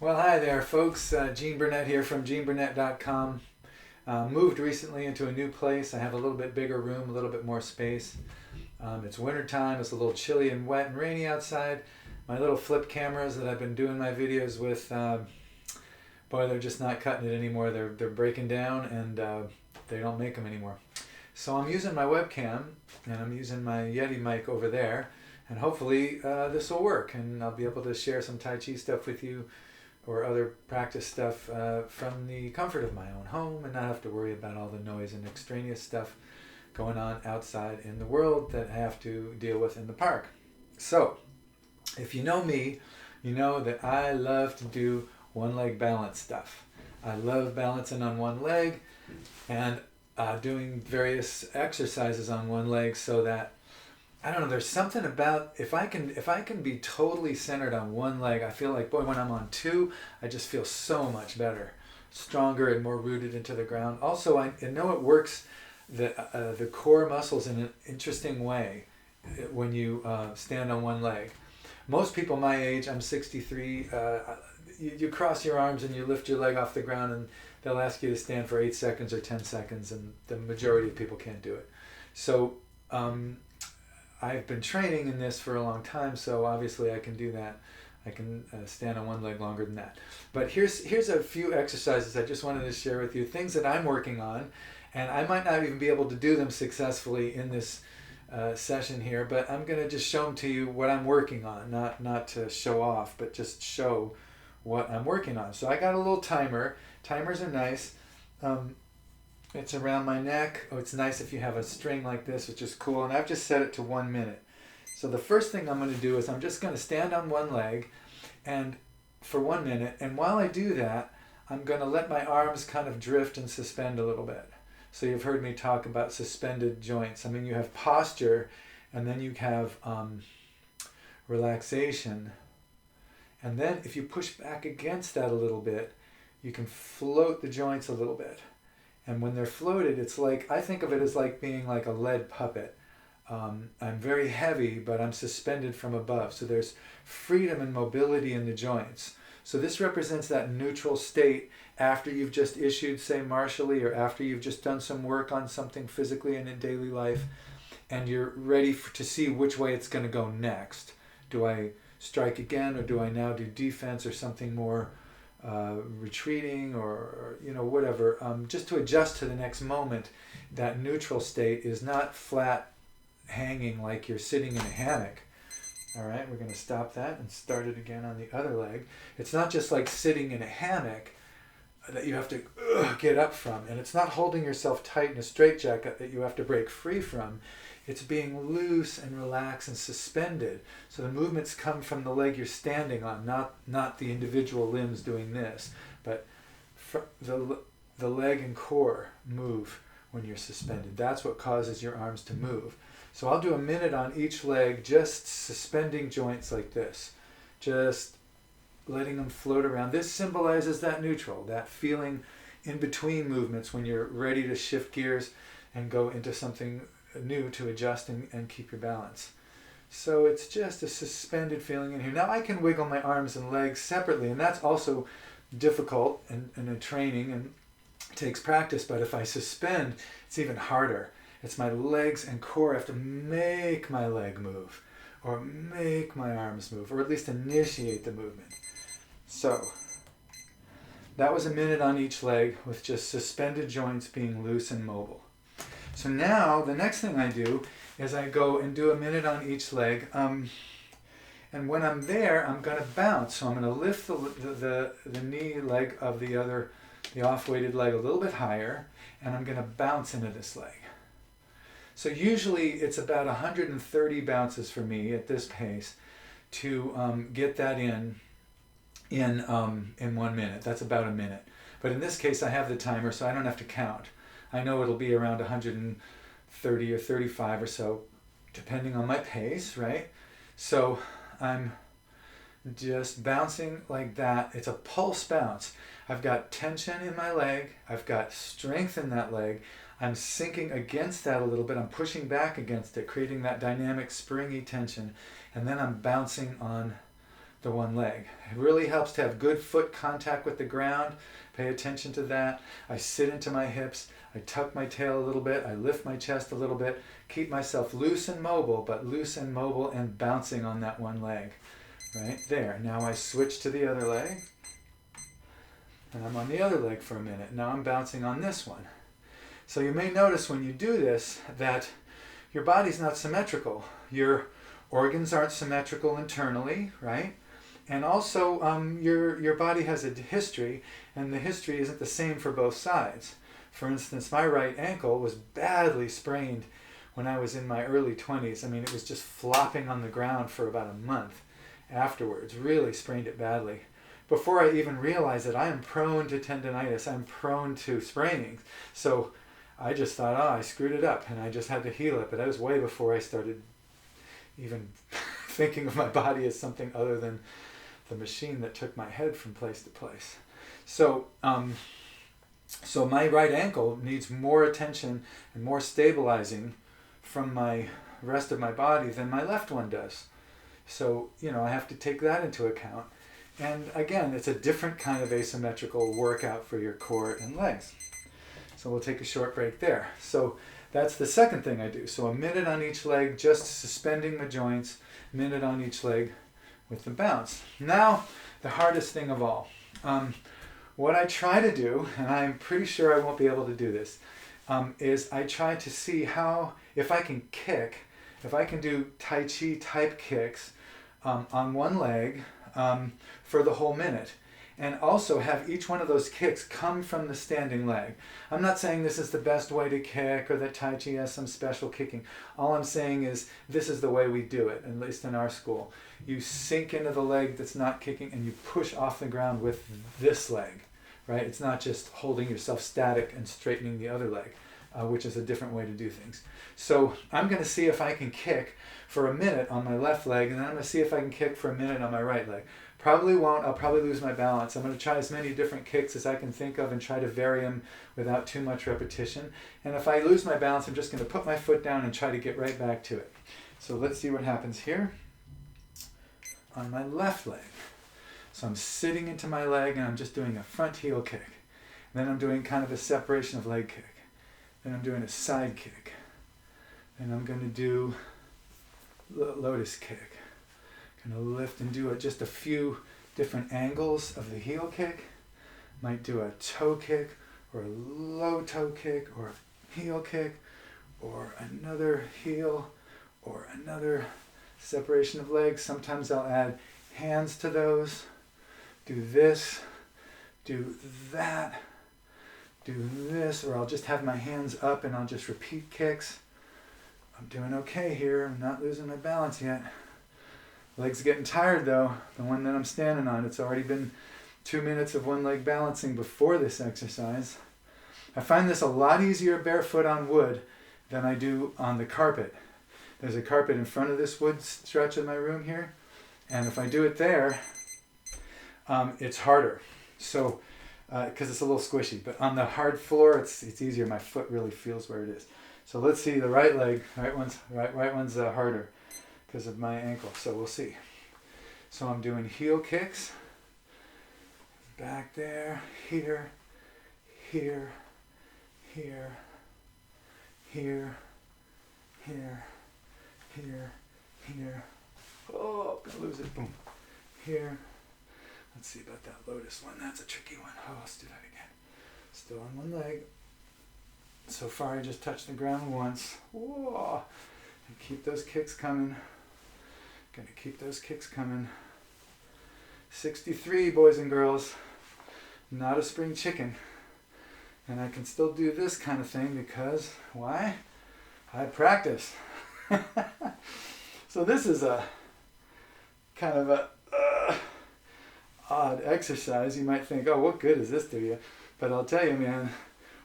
Well, hi there, folks. Gene Burnett here from GeneBurnett.com. Moved recently into a new place. I have a little bit bigger room, a little bit more space. It's wintertime. It's a little chilly and wet and rainy outside. My little flip cameras that I've been doing my videos with, boy, they're just not cutting it anymore. They're breaking down, and they don't make them anymore. So I'm using my webcam, and I'm using my Yeti mic over there, and hopefully this will work, and I'll be able to share some Tai Chi stuff with you or other practice stuff from the comfort of my own home and not have to worry about all the noise and extraneous stuff going on outside in the world that I have to deal with in the park. So, if you know me, you know that I love to do one leg balance stuff. I love balancing on one leg and doing various exercises on one leg so that I don't know. There's something about if I can be totally centered on one leg, I feel like boy when I'm on two, I just feel so much better, stronger and more rooted into the ground. Also, I know it works the core muscles in an interesting way when you stand on one leg. Most people my age, I'm 63, you cross your arms and you lift your leg off the ground and they'll ask you to stand for 8 seconds or 10 seconds, and the majority of people can't do it. So. I've been training in this for a long time, so obviously I can do that. I can stand on one leg longer than that. But here's a few exercises I just wanted to share with you, things that I'm working on, and I might not even be able to do them successfully in this session here, but I'm going to just show them to you what I'm working on, not to show off, but just show what I'm working on. So I got a little timer. Timers are nice. It's around my neck. Oh, it's nice if you have a string like this, which is cool. And I've just set it to 1 minute. So the first thing I'm going to do is I'm just going to stand on one leg and for 1 minute. And while I do that, I'm going to let my arms kind of drift and suspend a little bit. So you've heard me talk about suspended joints. I mean, you have posture, and then you have relaxation. And then if you push back against that a little bit, you can float the joints a little bit. And when they're floated, it's like, I think of it as like being like a lead puppet. I'm very heavy, but I'm suspended from above. So there's freedom and mobility in the joints. So this represents that neutral state after you've just issued, say, martially, or after you've just done some work on something physically and in daily life, and you're ready to see which way it's going to go next. Do I strike again, or do I now do defense or something more retreating or whatever, just to adjust to the next moment. That neutral state is not flat hanging like you're sitting in a hammock. All right, we're going to stop that and start it again on the other leg. It's not just like sitting in a hammock that you have to get up from, and it's not holding yourself tight in a straitjacket that you have to break free from. It's being loose and relaxed and suspended. So the movements come from the leg you're standing on, not the individual limbs doing this, but the leg and core move when you're suspended. That's what causes your arms to move. So I'll do 1 minute on each leg, just suspending joints like this, just letting them float around. This symbolizes that neutral, that feeling in between movements when you're ready to shift gears and go into something new to adjust and keep your balance. So it's just a suspended feeling in here. Now I can wiggle my arms and legs separately, and that's also difficult in a training and takes practice, but if I suspend, it's even harder. It's my legs and core. I have to make my leg move, or make my arms move, or at least initiate the movement. So that was 1 minute on each leg with just suspended joints being loose and mobile. So now the next thing I do is I go and do 1 minute on each leg. And when I'm there, I'm going to bounce. So I'm going to lift the knee leg of the off-weighted leg a little bit higher, and I'm going to bounce into this leg. So usually it's about 130 bounces for me at this pace to get that in 1 minute. That's about 1 minute. But in this case, I have the timer, so I don't have to count. I know it'll be around 130 or 35 or so, depending on my pace, right? So I'm just bouncing like that. It's a pulse bounce. I've got tension in my leg. I've got strength in that leg. I'm sinking against that a little bit. I'm pushing back against it, creating that dynamic, springy tension. And then I'm bouncing on the one leg. It really helps to have good foot contact with the ground. Pay attention to that. I sit into my hips. I tuck my tail a little bit. I lift my chest a little bit. Keep myself loose and mobile, but loose and mobile and bouncing on that one leg. Right there. Now I switch to the other leg. And I'm on the other leg for a minute. Now I'm bouncing on this one. So you may notice when you do this that your body's not symmetrical. Your organs aren't symmetrical internally, right? And also your body has a history, and the history isn't the same for both sides. For instance, my right ankle was badly sprained when I was in my early 20s. I mean, it was just flopping on the ground for about a month afterwards. Really sprained it badly. Before I even realized that I am prone to tendonitis, I'm prone to sprainings. So I just thought, oh, I screwed it up, and I just had to heal it. But that was way before I started even thinking of my body as something other than the machine that took my head from place to place. So my right ankle needs more attention and more stabilizing from my rest of my body than my left one does. So, I have to take that into account. And again, it's a different kind of asymmetrical workout for your core and legs. So we'll take a short break there. So that's the second thing I do. So a minute on each leg, just suspending the joints, a minute on each leg with the bounce. Now, the hardest thing of all. What I try to do, and I'm pretty sure I won't be able to do this, is I try to see if I can kick, if I can do Tai Chi type kicks on one leg for the whole minute. And also have each one of those kicks come from the standing leg. I'm not saying this is the best way to kick or that Tai Chi has some special kicking. All I'm saying is this is the way we do it, at least in our school. You sink into the leg that's not kicking and you push off the ground with this leg, right? It's not just holding yourself static and straightening the other leg, which is a different way to do things. So I'm going to see if I can kick for a minute on my left leg, and then I'm going to see if I can kick for a minute on my right leg. Probably won't. I'll probably lose my balance. I'm going to try as many different kicks as I can think of and try to vary them without too much repetition. And if I lose my balance, I'm just going to put my foot down and try to get right back to it. So let's see what happens here on my left leg. So I'm sitting into my leg and I'm just doing a front heel kick. And then I'm doing kind of a separation of leg kick. Then I'm doing a side kick. Then I'm going to do lotus kick. Going to lift and do just a few different angles of the heel kick. Might do a toe kick or a low toe kick or a heel kick or another heel or another separation of legs. Sometimes I'll add hands to those. Do this, do that, do this, or I'll just have my hands up and I'll just repeat kicks. I'm doing okay here. I'm not losing my balance yet. Leg's getting tired though, the one that I'm standing on. It's already been 2 minutes of one leg balancing before this exercise. I find this a lot easier barefoot on wood than I do on the carpet. There's a carpet in front of this wood stretch of my room here, and if I do it there, it's harder. So, because it's a little squishy, but on the hard floor, it's easier. My foot really feels where it is. So let's see the right leg. Right one's harder because of my ankle. So we'll see. So I'm doing heel kicks. Back there, here, here, here, here, here, here, here. Oh, I'm gonna lose it. Boom. Here. Let's see about that lotus one. That's a tricky one. Oh, let's do that again. Still on one leg. So far I just touched the ground once. Whoa. And keep those kicks coming. Gonna keep those kicks coming. 63, boys and girls. Not a spring chicken. And I can still do this kind of thing because, why? I practice. So this is a kind of a odd exercise. You might think, oh, what good does this do you? But I'll tell you, man,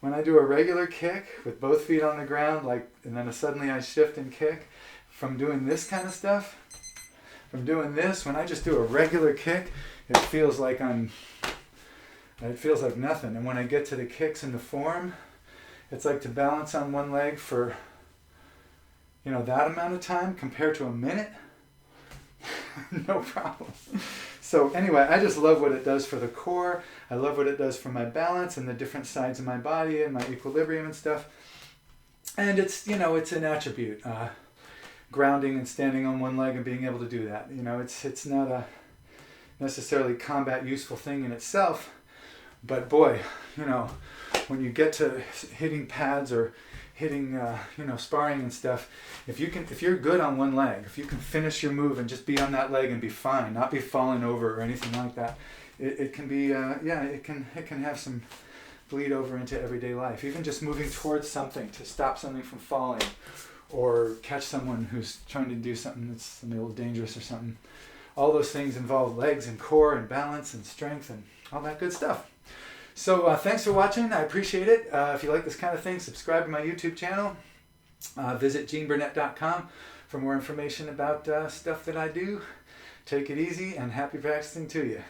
when I do a regular kick with both feet on the ground, and then suddenly I shift and kick, from doing this kind of stuff, from doing this, when I just do a regular kick, it feels like nothing. And when I get to the kicks in the form, it's like to balance on one leg for, that amount of time compared to a minute. No problem. So anyway, I just love what it does for the core. I love what it does for my balance and the different sides of my body and my equilibrium and stuff. And it's, it's an attribute. Grounding and standing on one leg and being able to do that. It's not a necessarily combat useful thing in itself, but boy, when you get to hitting pads or hitting, sparring and stuff, if you're good on one leg, if you can finish your move and just be on that leg and be fine, not be falling over or anything like that, it can be, it can have some bleed over into everyday life. Even just moving towards something to stop something from falling, or catch someone who's trying to do something that's a little dangerous or something. All those things involve legs and core and balance and strength and all that good stuff. So thanks for watching. I appreciate it. If you like this kind of thing, subscribe to my YouTube channel. Visit GeneBurnett.com for more information about stuff that I do. Take it easy and happy practicing to you.